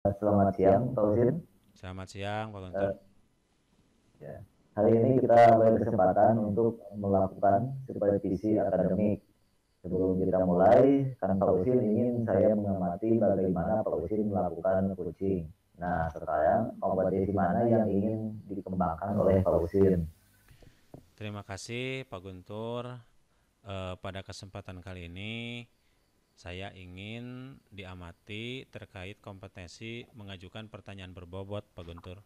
Selamat siang, Pak Husin. Selamat siang, Pak Guntur. Eh, ya. Hari ini kita berkesempatan untuk melakukan supervisi akademik. Sebelum kita mulai, kan Pak Husin ingin saya mengamati bagaimana Pak Husin melakukan coaching. Nah, sekarang kompetisi mana yang ingin dikembangkan oleh Pak Husin? Terima kasih, Pak Guntur. Pada kesempatan kali ini, saya ingin diamati terkait kompetensi mengajukan pertanyaan berbobot, Pak Guntur.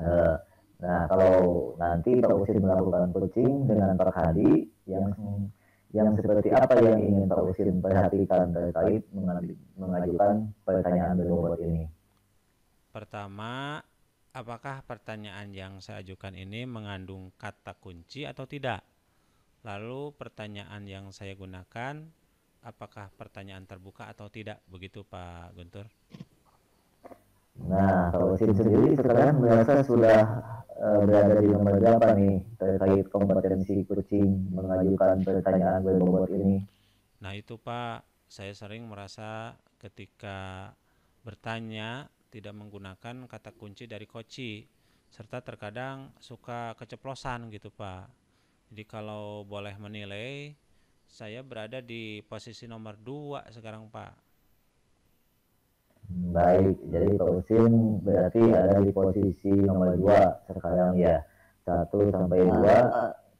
Eh, Nah, kalau nanti Pak Husin melakukan coaching dengan Pak Hadi, yang seperti apa yang ingin Pak Husin perhatikan terkait mengajukan pertanyaan berbobot ini? Pertama, apakah pertanyaan yang saya ajukan ini mengandung kata kunci atau tidak? Lalu pertanyaan yang saya gunakan, apakah pertanyaan terbuka atau tidak? Begitu, Pak Guntur. Nah, kalau Sim sendiri sekarang merasa sudah berada di nomor berapa nih terkait kompetensi coaching mengajukan pertanyaan berbobot ini? Nah itu Pak, saya sering merasa ketika bertanya tidak menggunakan kata kunci dari koci, serta terkadang suka keceplosan gitu Pak. Jadi kalau boleh menilai, saya berada di posisi nomor 2 sekarang Pak. Baik, jadi Pak Usin berarti ada di posisi nomor 2 sekarang ya. Satu sampai 2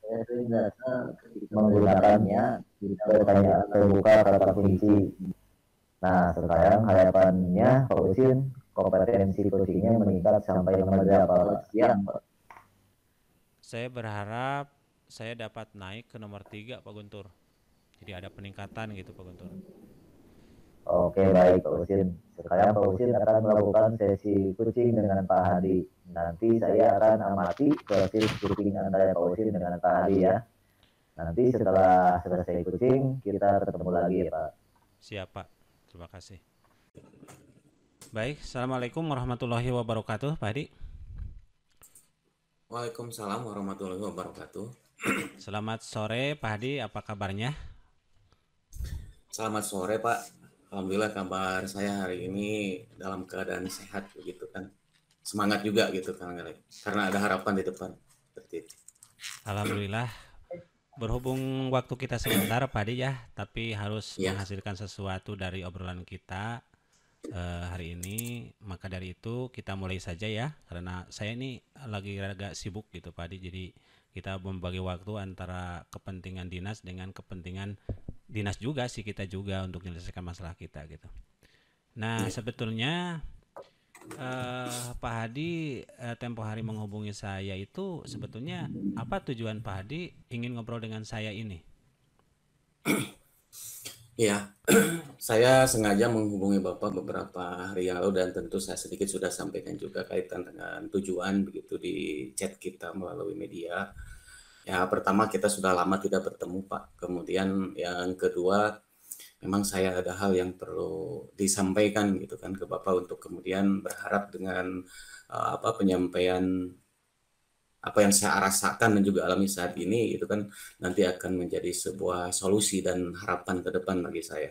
saya sering merasa menggunakannya pertanyaan terbuka kata kunci. Nah, sekarang harapannya Pak Usin kompetensi coachingnya meningkat sampai nomor berapa Pak? Siang, Pak. Saya berharap saya dapat naik ke nomor 3 Pak Guntur. Jadi ada peningkatan gitu Pak Guntur. Oke, baik Pak Usin. Sekarang Pak Usin akan melakukan sesi coaching dengan Pak Hadi. Nanti saya akan amati proses coaching antara Pak Usin dengan Pak Hadi ya. Nanti setelah selesai coaching, kita ketemu lagi ya Pak. Siap Pak, terima kasih. Baik, Assalamualaikum warahmatullahi wabarakatuh Pak Hadi. Waalaikumsalam warahmatullahi wabarakatuh. Selamat sore Pak Hadi, apa kabarnya? Selamat sore Pak. Alhamdulillah kabar saya hari ini dalam keadaan sehat begitu kan. Semangat juga gitu kan karena ada harapan di depan. Seperti itu. Alhamdulillah, berhubung waktu kita sebentar Pak Hadi ya, tapi harus Ya, menghasilkan sesuatu dari obrolan kita hari ini. Maka dari itu kita mulai saja ya, karena saya ini lagi agak sibuk gitu Pak Hadi. Jadi kita membagi waktu antara kepentingan dinas dengan kepentingan dinas juga sih kita juga untuk menyelesaikan masalah kita gitu. Nah, ya. sebetulnya Pak Hadi tempo hari menghubungi saya itu sebetulnya apa tujuan Pak Hadi ingin ngobrol dengan saya ini? Ya, saya sengaja menghubungi Bapak beberapa hari yang lalu dan tentu saya sedikit sudah sampaikan juga kaitan dengan tujuan begitu di chat kita melalui media. Ya, pertama kita sudah lama tidak bertemu Pak. Kemudian yang kedua memang saya ada hal yang perlu disampaikan gitu kan ke Bapak untuk kemudian berharap dengan penyampaian apa yang saya rasakan dan juga alami saat ini itu kan nanti akan menjadi sebuah solusi dan harapan ke depan bagi saya.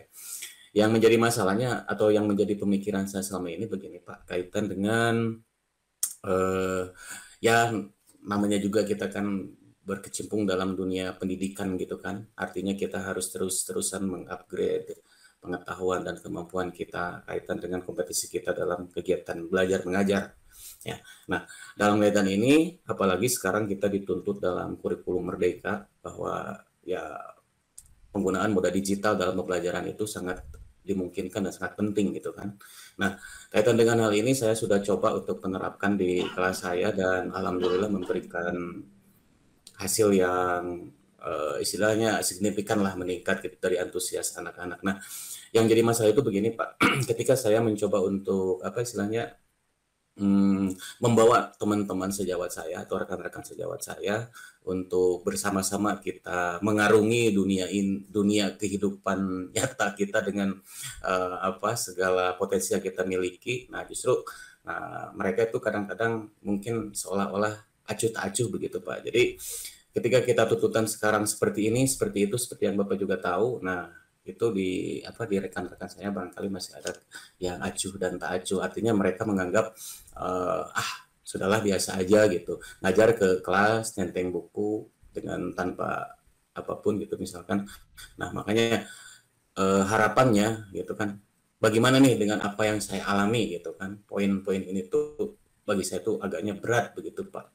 Yang menjadi masalahnya atau yang menjadi pemikiran saya selama ini begini Pak, kaitan dengan eh, ya namanya juga kita kan berkecimpung dalam dunia pendidikan gitu kan. Artinya kita harus terus-terusan mengupgrade pengetahuan dan kemampuan kita kaitan dengan kompetisi kita dalam kegiatan belajar mengajar. Ya. Nah, dalam kaitan ini apalagi sekarang kita dituntut dalam kurikulum merdeka bahwa ya penggunaan moda digital dalam pembelajaran itu sangat dimungkinkan dan sangat penting gitu kan. Nah, kaitan dengan hal ini saya sudah coba untuk menerapkan di kelas saya dan alhamdulillah memberikan hasil yang istilahnya signifikan lah meningkat gitu dari antusias anak-anak. Nah, yang jadi masalah itu begini Pak, ketika saya mencoba untuk apa istilahnya membawa teman-teman sejawat saya atau rekan-rekan sejawat saya untuk bersama-sama kita mengarungi dunia kehidupan nyata kita dengan segala potensi yang kita miliki. Nah, justru mereka itu kadang-kadang mungkin seolah-olah acuh tak acuh begitu Pak. Jadi ketika kita tuntutan sekarang seperti ini, seperti itu, seperti yang Bapak juga tahu. Nah, itu di rekan-rekan saya barangkali masih ada yang acuh dan tak acuh. Artinya mereka menganggap sudahlah biasa aja gitu. Ngajar ke kelas, nenteng buku dengan tanpa apapun gitu misalkan. Nah, makanya harapannya gitu kan, bagaimana nih dengan apa yang saya alami gitu kan. Poin-poin ini tuh bagi saya tuh agaknya berat begitu, Pak.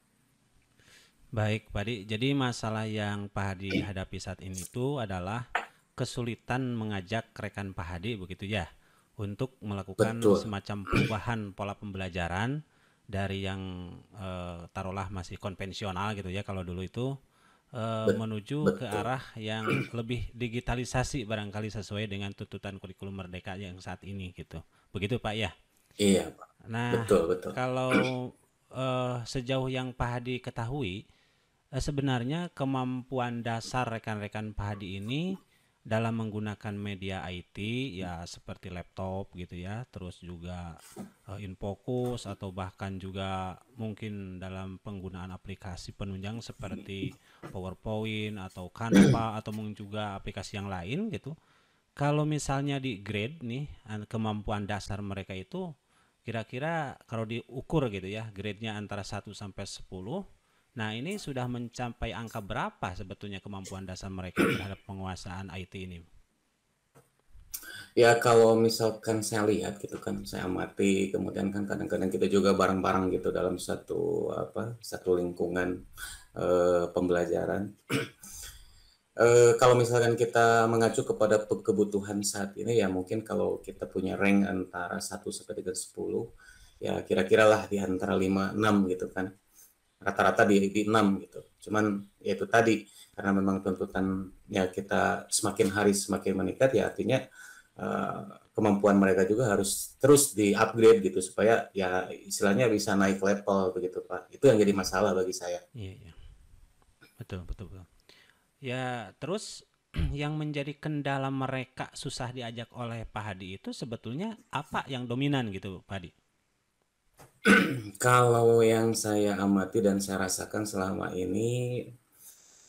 Baik, Pak Hadi. Jadi masalah yang Pak Hadi hadapi saat ini itu adalah kesulitan mengajak rekan Pak Hadi begitu ya untuk melakukan Betul, semacam perubahan pola pembelajaran dari yang taruhlah masih konvensional gitu ya kalau dulu itu menuju ke betul. arah yang lebih digitalisasi barangkali sesuai dengan tuntutan kurikulum merdeka yang saat ini gitu. Begitu Pak ya. Iya, Pak. Nah, Betul, betul. kalau sejauh yang Pak Hadi ketahui, sebenarnya kemampuan dasar rekan-rekan Pak Hadi ini dalam menggunakan media IT ya seperti laptop gitu ya, terus juga InFocus atau bahkan juga mungkin dalam penggunaan aplikasi penunjang seperti PowerPoint atau Canva atau mungkin juga aplikasi yang lain gitu. Kalau misalnya di grade nih kemampuan dasar mereka itu kira-kira kalau diukur gitu ya, grade-nya antara 1 sampai 10. Nah, ini sudah mencapai angka berapa sebetulnya kemampuan dasar mereka terhadap penguasaan IT ini? Ya kalau misalkan saya lihat gitu kan, saya amati, kemudian kan kadang-kadang kita juga bareng-bareng gitu dalam satu lingkungan pembelajaran. Kalau misalkan kita mengacu kepada kebutuhan saat ini ya mungkin kalau kita punya rank antara 1 sampai dengan 10 ya kira-kira lah di antara 5 6 gitu kan. Rata-rata di 6 gitu. Cuman ya itu tadi karena memang tuntutannya kita semakin hari semakin meningkat ya artinya kemampuan mereka juga harus terus di-upgrade gitu supaya ya istilahnya bisa naik level begitu Pak. Itu yang jadi masalah bagi saya. Iya, iya. Betul, betul, betul. Ya, terus yang menjadi kendala mereka susah diajak oleh Pak Hadi itu sebetulnya apa yang dominan gitu, Pak Hadi? Kalau yang saya amati dan saya rasakan selama ini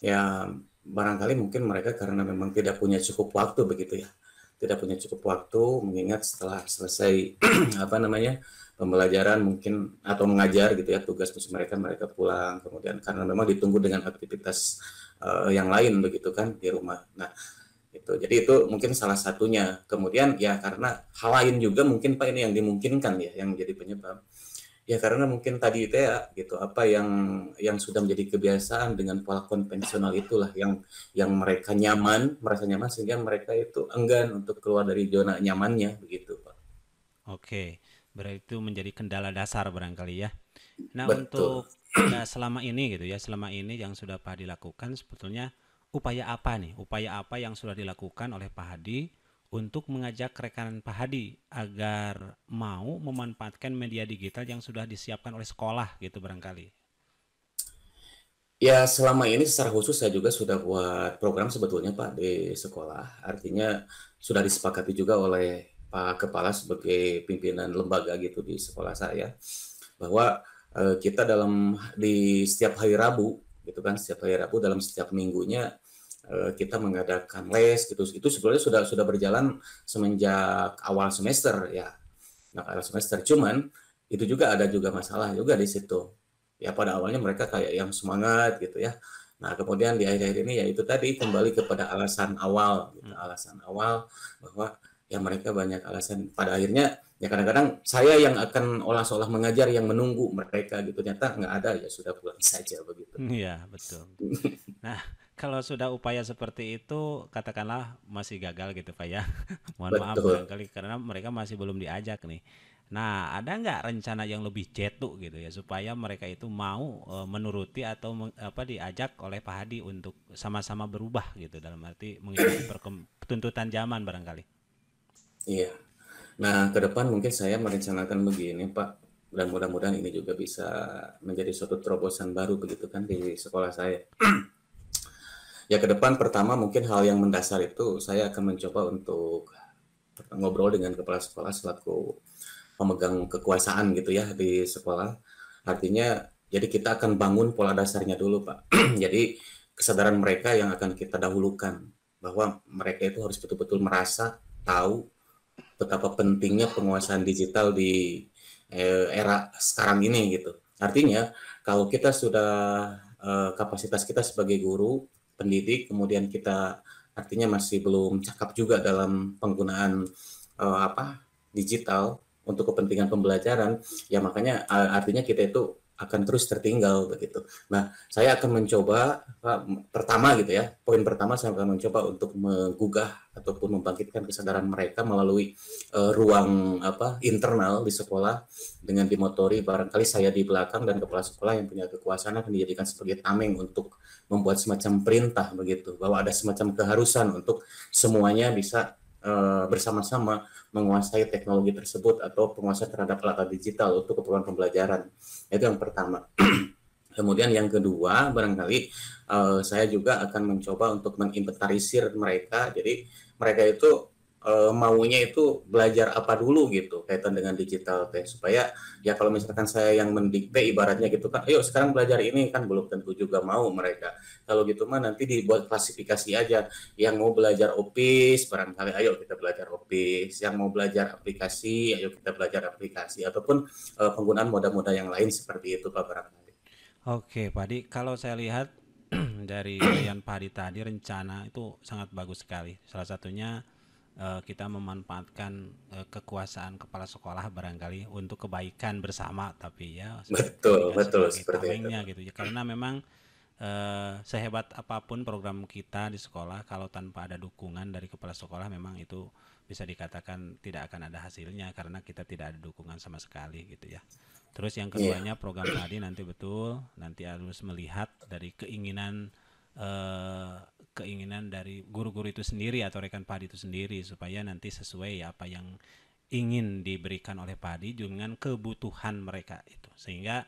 ya barangkali mungkin mereka karena memang tidak punya cukup waktu begitu ya. Tidak punya cukup waktu mengingat setelah selesai pembelajaran mungkin atau mengajar gitu ya tugas mereka pulang kemudian karena memang ditunggu dengan aktivitas yang lain begitu kan di rumah. Nah, jadi itu mungkin salah satunya. Kemudian ya karena hal lain juga mungkin Pak ini yang dimungkinkan ya yang jadi penyebab. Ya karena mungkin tadi itu ya gitu apa yang sudah menjadi kebiasaan dengan pola konvensional itulah yang mereka merasa nyaman sehingga mereka itu enggan untuk keluar dari zona nyamannya begitu, Pak. Oke, berarti itu menjadi kendala dasar barangkali ya. Nah, Betul. untuk selama ini gitu ya, selama ini yang sudah Pak Hadi lakukan sebetulnya upaya apa nih? Upaya apa yang sudah dilakukan oleh Pak Hadi untuk mengajak rekan Pak Hadi agar mau memanfaatkan media digital yang sudah disiapkan oleh sekolah gitu barangkali. Ya selama ini secara khusus saya juga sudah buat program sebetulnya Pak di sekolah. Artinya sudah disepakati juga oleh Pak Kepala sebagai pimpinan lembaga gitu di sekolah saya bahwa kita di setiap hari Rabu gitu kan setiap hari Rabu dalam setiap minggunya kita mengadakan les gitu itu sebenarnya sudah berjalan semenjak awal semester ya awal semester cuman itu juga ada juga masalah juga di situ ya pada awalnya mereka kayak yang semangat gitu ya nah kemudian di akhir-akhir ini ya itu tadi kembali kepada alasan awal gitu alasan awal bahwa ya mereka banyak alasan pada akhirnya ya kadang-kadang saya yang akan olah-olah mengajar yang menunggu mereka gitu ternyata nggak ada ya sudah pulang saja begitu. Iya, betul. Nah, kalau sudah upaya seperti itu katakanlah masih gagal gitu Pak ya. Mohon maaf Betul. barangkali karena mereka masih belum diajak nih. Nah, ada nggak rencana yang lebih cetuk gitu ya supaya mereka itu mau menuruti atau diajak oleh Pak Hadi untuk sama-sama berubah gitu dalam arti mengikuti tuntutan zaman barangkali. Iya. Nah, ke depan mungkin saya merencanakan begini, Pak. Dan mudah-mudahan ini juga bisa menjadi suatu terobosan baru begitu kan di sekolah saya. Ya, ke depan pertama mungkin hal yang mendasar itu saya akan mencoba untuk ngobrol dengan kepala sekolah selaku pemegang kekuasaan gitu ya di sekolah. Artinya, jadi kita akan bangun pola dasarnya dulu, Pak. Jadi, kesadaran mereka yang akan kita dahulukan. bahwa mereka itu harus betul-betul merasa tahu betapa pentingnya penguasaan digital di era sekarang ini gitu. Artinya kalau kita sudah kapasitas kita sebagai guru, pendidik, kemudian kita artinya masih belum cakap juga dalam penggunaan digital untuk kepentingan pembelajaran, ya makanya artinya kita itu akan terus tertinggal begitu. Nah, saya akan mencoba pertama gitu ya. Poin pertama saya akan mencoba untuk menggugah ataupun membangkitkan kesadaran mereka melalui ruang internal di sekolah dengan dimotori barangkali saya di belakang dan kepala sekolah yang punya kekuasaan akan dijadikan sebagai tameng untuk membuat semacam perintah begitu, bahwa ada semacam keharusan untuk semuanya bisa bersama-sama menguasai teknologi tersebut atau penguasaan terhadap alat digital untuk keperluan pembelajaran. Itu yang pertama. Kemudian yang kedua, barangkali saya juga akan mencoba untuk menginventarisir mereka. Jadi mereka itu maunya itu belajar apa dulu gitu kaitan dengan digital teh, supaya ya kalau misalkan saya yang mendikte ibaratnya gitu kan, ayo sekarang belajar ini, kan belum tentu juga mau mereka. Kalau gitu mah nanti dibuat klasifikasi aja, yang mau belajar Office barangkali ayo kita belajar Office, yang mau belajar aplikasi ayo kita belajar aplikasi, ataupun penggunaan moda-moda yang lain seperti itu Pak barangkali. Oke, Pak Hadi, kalau saya lihat dari Rian Pak Hadi tadi rencana itu sangat bagus sekali. Salah satunya kita memanfaatkan kekuasaan kepala sekolah barangkali untuk kebaikan bersama, tapi ya Betul, juga betul sebagai seperti itu. tamengnya gitu ya. Karena memang sehebat apapun program kita di sekolah, kalau tanpa ada dukungan dari kepala sekolah memang itu bisa dikatakan tidak akan ada hasilnya karena kita tidak ada dukungan sama sekali gitu ya. Terus yang Iya, keduanya program tadi nanti harus melihat dari eh, keinginan dari guru-guru itu sendiri atau rekan Padi itu sendiri supaya nanti sesuai apa yang ingin diberikan oleh Padi dengan kebutuhan mereka itu, sehingga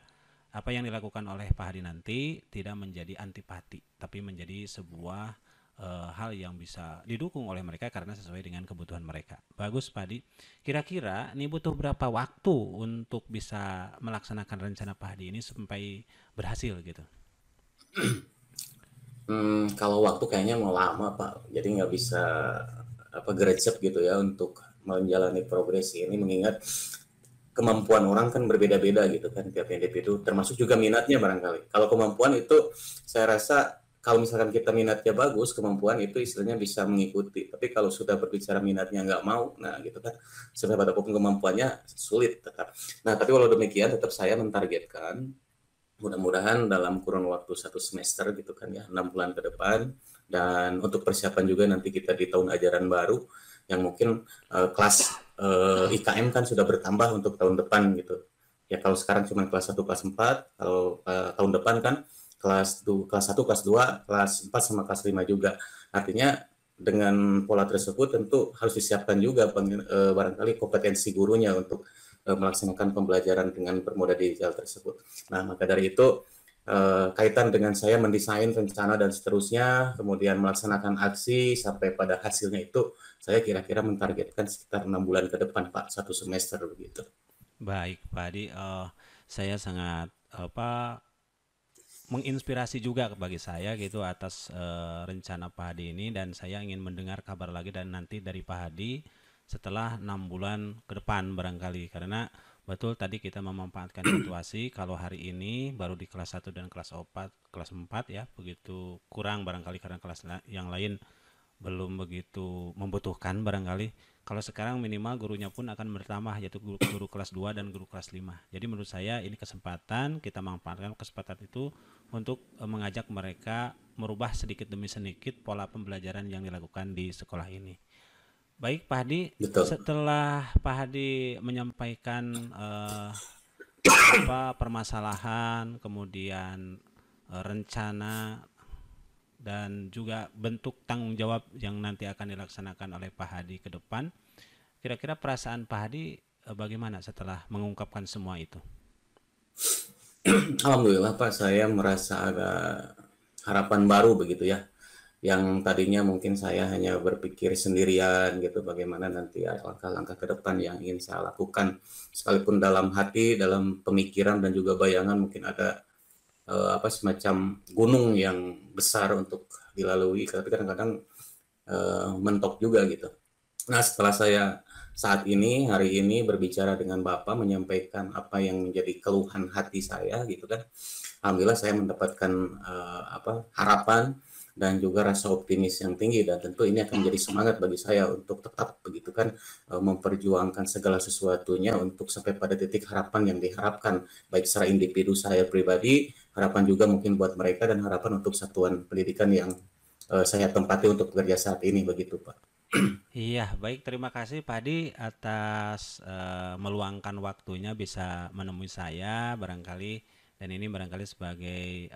apa yang dilakukan oleh Pak Hadi nanti tidak menjadi antipati tapi menjadi sebuah hal yang bisa didukung oleh mereka karena sesuai dengan kebutuhan mereka. Bagus Pak Hadi. Kira-kira ini butuh berapa waktu untuk bisa melaksanakan rencana Pak Hadi ini sampai berhasil gitu? Kalau waktu kayaknya mau lama Pak, jadi nggak bisa gercep gitu ya untuk menjalani progresi ini, mengingat kemampuan orang kan berbeda-beda gitu kan tiap individu, termasuk juga minatnya barangkali. Kalau kemampuan itu saya rasa kalau misalkan kita minatnya bagus, kemampuan itu istilahnya bisa mengikuti. Tapi kalau sudah berbicara minatnya nggak mau, nah gitu kan, seberapa apapun kemampuannya sulit tetap. Nah tapi walau demikian tetap saya mentargetkan mudah-mudahan dalam kurun waktu 1 semester gitu kan ya, 6 bulan ke depan. Dan untuk persiapan juga nanti kita di tahun ajaran baru yang mungkin kelas IKM kan sudah bertambah untuk tahun depan gitu ya. Kalau sekarang cuma kelas 1 kelas 4, kalau tahun depan kan kelas 1 kelas 2 kelas 4 sama kelas 5 juga. Artinya dengan pola tersebut tentu harus disiapkan juga barangkali kompetensi gurunya untuk melaksanakan pembelajaran dengan bermoda digital tersebut. Nah, maka dari itu kaitan dengan saya mendesain rencana dan seterusnya, kemudian melaksanakan aksi sampai pada hasilnya itu, saya kira-kira mentargetkan sekitar 6 bulan ke depan, Pak, 1 semester begitu. Baik Pak Hadi, saya sangat menginspirasi juga bagi saya gitu atas rencana Pak Hadi ini, dan saya ingin mendengar kabar lagi dan nanti dari Pak Hadi setelah 6 bulan ke depan barangkali, karena betul tadi kita memanfaatkan situasi kalau hari ini baru di kelas 1 dan kelas 4 ya begitu kurang barangkali karena kelas yang lain belum begitu membutuhkan barangkali. Kalau sekarang minimal gurunya pun akan bertambah, yaitu guru kelas 2 dan guru kelas 5. Jadi menurut saya ini kesempatan, kita manfaatkan kesempatan itu untuk mengajak mereka merubah sedikit demi sedikit pola pembelajaran yang dilakukan di sekolah ini. Baik Pak Hadi, Betul. setelah Pak Hadi menyampaikan permasalahan, kemudian rencana dan juga bentuk tanggung jawab yang nanti akan dilaksanakan oleh Pak Hadi ke depan. Kira-kira perasaan Pak Hadi bagaimana setelah mengungkapkan semua itu? Alhamdulillah Pak, saya merasa ada harapan baru begitu ya. Yang tadinya mungkin saya hanya berpikir sendirian gitu, bagaimana nanti langkah-langkah ke depan yang ingin saya lakukan. Sekalipun dalam hati, dalam pemikiran dan juga bayangan mungkin ada semacam gunung yang besar untuk dilalui, tapi kadang-kadang mentok juga gitu. Nah, setelah saya hari ini berbicara dengan Bapak, menyampaikan apa yang menjadi keluhan hati saya gitu kan, alhamdulillah saya mendapatkan harapan dan juga rasa optimis yang tinggi, dan tentu ini akan menjadi semangat bagi saya untuk tetap begitu kan memperjuangkan segala sesuatunya untuk sampai pada titik harapan yang diharapkan, baik secara individu saya pribadi, harapan juga mungkin buat mereka, dan harapan untuk satuan pendidikan yang saya tempati untuk bekerja saat ini begitu Pak. Iya, baik. Terima kasih Pak Adi atas meluangkan waktunya bisa menemui saya barangkali, dan ini barangkali sebagai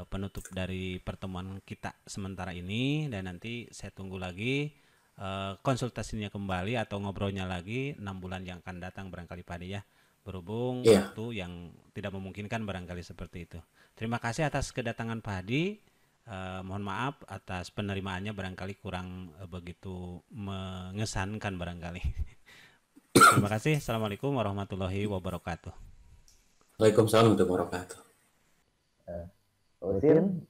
penutup dari pertemuan kita sementara ini, dan nanti saya tunggu lagi konsultasinya kembali atau ngobrolnya lagi 6 bulan yang akan datang barangkali Pak Adi ya. Berhubung Iya, waktu yang tidak memungkinkan barangkali seperti itu. Terima kasih atas kedatangan Pak Adi. Mohon maaf atas penerimaannya barangkali kurang begitu mengesankan barangkali. Terima kasih. Assalamualaikum warahmatullahi wabarakatuh. Waalaikumsalam warahmatullahi wabarakatuh. Usin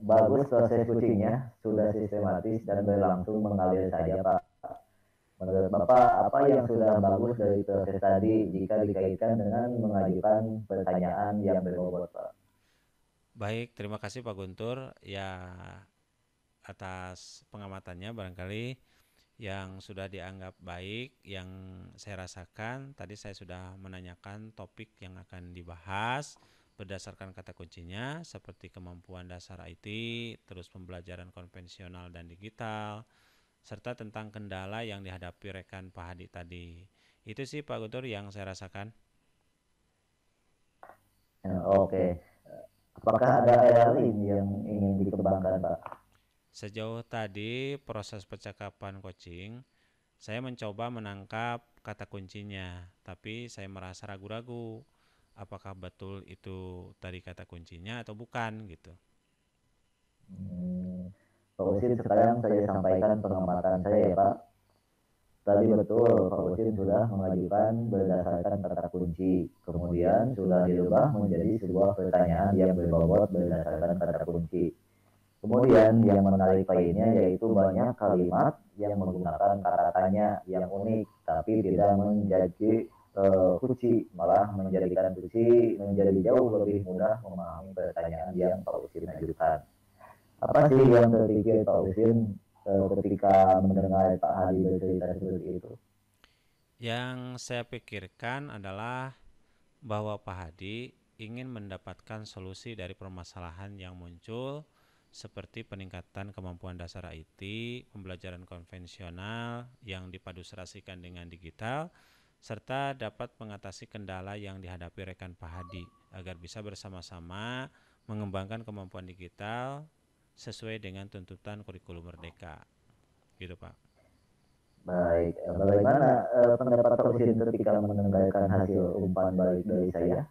bagus proses coachingnya, sudah sistematis dan berlangsung mengalir saja Pak. Menurut Bapak, apa yang sudah bagus dari proses tadi jika dikaitkan dengan mengajukan pertanyaan yang berbobot Pak? Baik, terima kasih Pak Guntur ya atas pengamatannya barangkali yang sudah dianggap baik. Yang saya rasakan tadi saya sudah menanyakan topik yang akan dibahas berdasarkan kata kuncinya seperti kemampuan dasar IT, terus pembelajaran konvensional dan digital, serta tentang kendala yang dihadapi rekan Pak Hadi tadi. Itu sih Pak Guntur yang saya rasakan. Oke, apakah ada area lain yang ingin dikembangkan Pak? Sejauh tadi proses percakapan coaching, saya mencoba menangkap kata kuncinya, tapi saya merasa ragu-ragu apakah betul itu tadi kata kuncinya atau bukan gitu. Pak Usin, sekarang saya sampaikan pengamatan saya ya Pak. Tadi betul Pak Usin sudah mengajukan berdasarkan kata kunci, kemudian sudah dirubah menjadi sebuah pertanyaan yang berbobot berdasarkan kata kunci. Kemudian yang menarik lainnya yaitu banyak kalimat yang menggunakan kata tanya yang unik, tapi tidak menjadi kunci, malah menjadikan kunci menjadi jauh lebih mudah memahami pertanyaan yang Pak Usin ajukan. Apa sih yang terpikir Pak Usin ketika mendengar Pak Hadi bercerita seperti itu? Yang saya pikirkan adalah bahwa Pak Hadi ingin mendapatkan solusi dari permasalahan yang muncul seperti peningkatan kemampuan dasar IT, pembelajaran konvensional yang dipaduserasikan dengan digital, serta dapat mengatasi kendala yang dihadapi rekan Pak Hadi agar bisa bersama-sama mengembangkan kemampuan digital sesuai dengan tuntutan kurikulum merdeka. Gitu Pak. Baik, bagaimana pendapat Pak Usin ketika mendengarkan hasil umpan balik dari saya?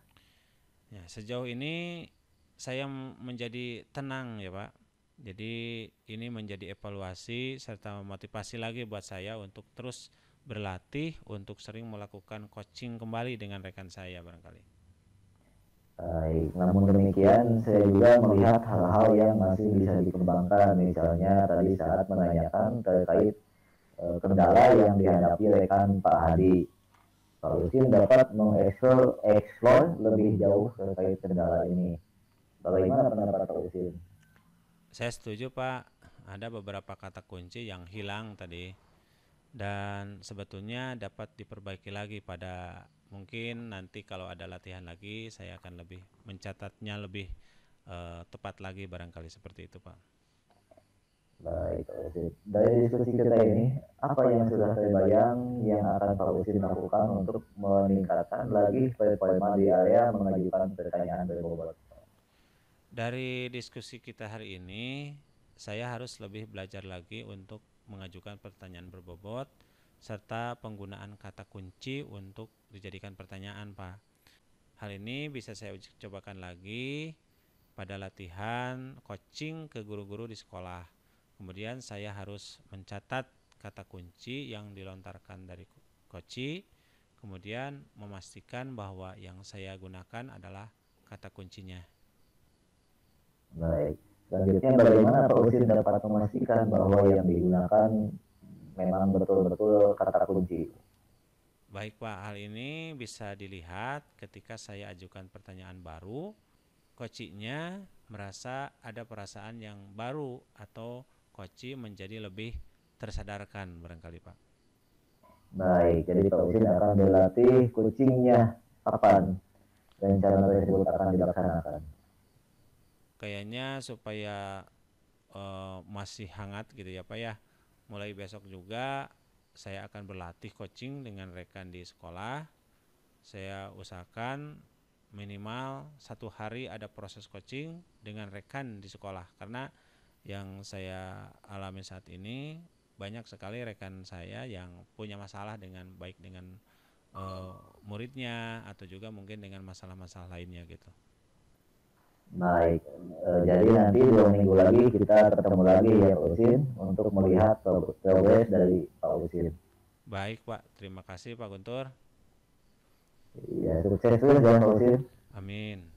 Ya, sejauh ini saya menjadi tenang ya Pak. Jadi ini menjadi evaluasi serta motivasi lagi buat saya untuk terus berlatih untuk sering melakukan coaching kembali dengan rekan saya barangkali. Baik, namun demikian saya juga melihat hal-hal yang masih bisa dikembangkan, misalnya tadi saat menanyakan terkait kendala yang dihadapi rekan Pak Hadi. Pak Usin dapat mengeksplor lebih jauh terkait kendala ini. Bagaimana pendapat Pak Usin? Saya setuju Pak, ada beberapa kata kunci yang hilang tadi dan sebetulnya dapat diperbaiki lagi pada mungkin nanti kalau ada latihan lagi saya akan lebih mencatatnya lebih tepat lagi barangkali seperti itu Pak. Baik, Pak Usin. Dari diskusi kita ini, apa yang sudah terbayang yang akan Pak Usin lakukan untuk meningkatkan lagi performa di area mengajukan pertanyaan berbobot? Dari diskusi kita hari ini, saya harus lebih belajar lagi untuk mengajukan pertanyaan berbobot serta penggunaan kata kunci untuk dijadikan pertanyaan, Pak. Hal ini bisa saya uji cobakan lagi pada latihan coaching ke guru-guru di sekolah. Kemudian saya harus mencatat kata kunci yang dilontarkan dari coach, kemudian memastikan bahwa yang saya gunakan adalah kata kuncinya. Baik, Selanjutnya bagaimana Pak Usin dapat memastikan bahwa yang digunakan memang betul-betul kata kunci? Baik Pak, hal ini bisa dilihat ketika saya ajukan pertanyaan baru, coachingnya merasa ada perasaan yang baru atau coaching menjadi lebih tersadarkan barangkali Pak. Baik, jadi Pak Usin akan berlatih coachingnya kapan dan cara tersebut akan dilaksanakan. Kayaknya supaya masih hangat gitu ya Pak ya. Mulai besok juga saya akan berlatih coaching dengan rekan di sekolah. Saya usahakan minimal 1 hari ada proses coaching dengan rekan di sekolah, karena yang saya alami saat ini banyak sekali rekan saya yang punya masalah dengan baik dengan muridnya atau juga mungkin dengan masalah-masalah lainnya gitu. Baik, jadi nanti 2 minggu lagi kita ketemu lagi ya Pak Usin untuk melihat progres dari Pak Usin. Baik Pak, terima kasih Pak Guntur. Ya, sukses terus ya Pak Usin. Amin.